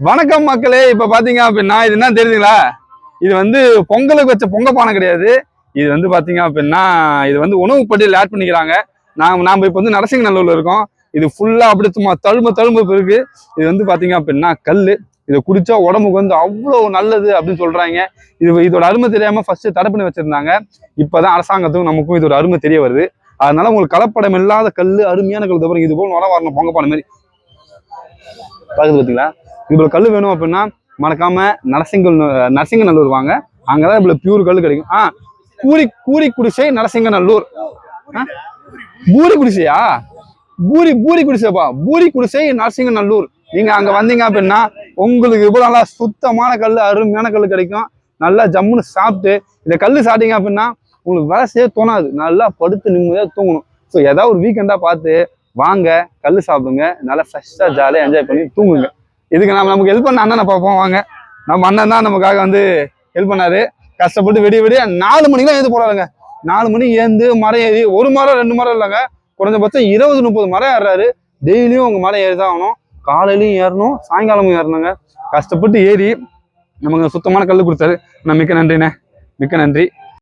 வணக்கம் மக்களே. இப்ப பாத்தீங்க அப்படின்னா இது என்ன தெரியுதுங்களா? இது வந்து பொங்கலுக்கு வச்ச பொங்க பானை கிடையாது. இது வந்து பாத்தீங்க அப்படின்னா இது வந்து உணவு பட்டியல் ஆட் பண்ணிக்கிறாங்க. நாம இப்ப வந்து நரசிங்கநல்லூர்ல இருக்கோம். இது ஃபுல்லா அப்படி சும்மா தழும்பு இருக்கு. இது வந்து பாத்தீங்க அப்படின்னா கல்லு. இதை குடிச்சா உடம்புக்கு வந்து அவ்வளவு நல்லது அப்படின்னு சொல்றாங்க. இதோட அருமை தெரியாம ஃபர்ஸ்ட் தடை பண்ணி வச்சிருந்தாங்க. இப்பதான் அரசாங்கத்துக்கும் நமக்கும் இதோட அருமை தெரிய வருது. அதனால உங்களுக்கு கலப்படம் இல்லாத கல்லு, அருமையான கல். அப்புறம் இது போல் நுர வரணும் பொங்க பானை மாதிரி பாக்குது பாத்தீங்களா? இவ்வளவு கல் வேணும் அப்படின்னா மறக்காம நரசிங்கநல்லூர் வாங்க. அங்கதான் இவ்வளவு பியூர் கல் கிடைக்கும். கூரி குடிசை நரசிங்கநல்லூர். பூரி குடிசையா? பூரி குடிசைப்பா. பூரி குடிசை நரசிங்கநல்லூர். நீங்க அங்க வந்தீங்க அப்படின்னா உங்களுக்கு இவ்வளவு நல்லா சுத்தமான கல், அருமையான கல் கிடைக்கும். நல்லா ஜம்முன்னு சாப்பிட்டு இந்த கல் சாப்பிட்டீங்க அப்படின்னா உங்களுக்கு வேலை செய்ய தோணாது. நல்லா படுத்து நிம்மதியா தூங்கணும். ஸோ ஏதாவது ஒரு வீக்கெண்டா பார்த்து வாங்க, கல் சாப்பிடுங்க, நல்லா ஃப்ரெஷ்ஷா ஜாலியாக என்ஜாய் பண்ணி தூங்குங்க. இதுக்கு நமக்கு ஹெல்ப் பண்ண அண்ணனை பார்ப்போம் வாங்க. நம்ம அண்ணன் தான் நமக்காக வந்து ஹெல்ப் பண்ணாரு. கஷ்டப்பட்டு விடிய 4 மணிக்கெல்லாம் ஏந்து போறாருங்க. 4 மணிக்கு ஏந்து மரம் ஏறி 1 மரம் 2 மரம் இல்லைங்க, குறைஞ்சபட்சம் 20-30 மரம் ஏறாரு. டெய்லியும் உங்க மரம் ஏறிதான் ஆகணும். காலையிலையும் ஏறணும், சாயங்காலமும் ஏறணுங்க. கஷ்டப்பட்டு ஏறி நமக்கு சுத்தமான கல் கொடுத்தாரு. நான் மிக்க நன்றிண்ணே, மிக்க நன்றி.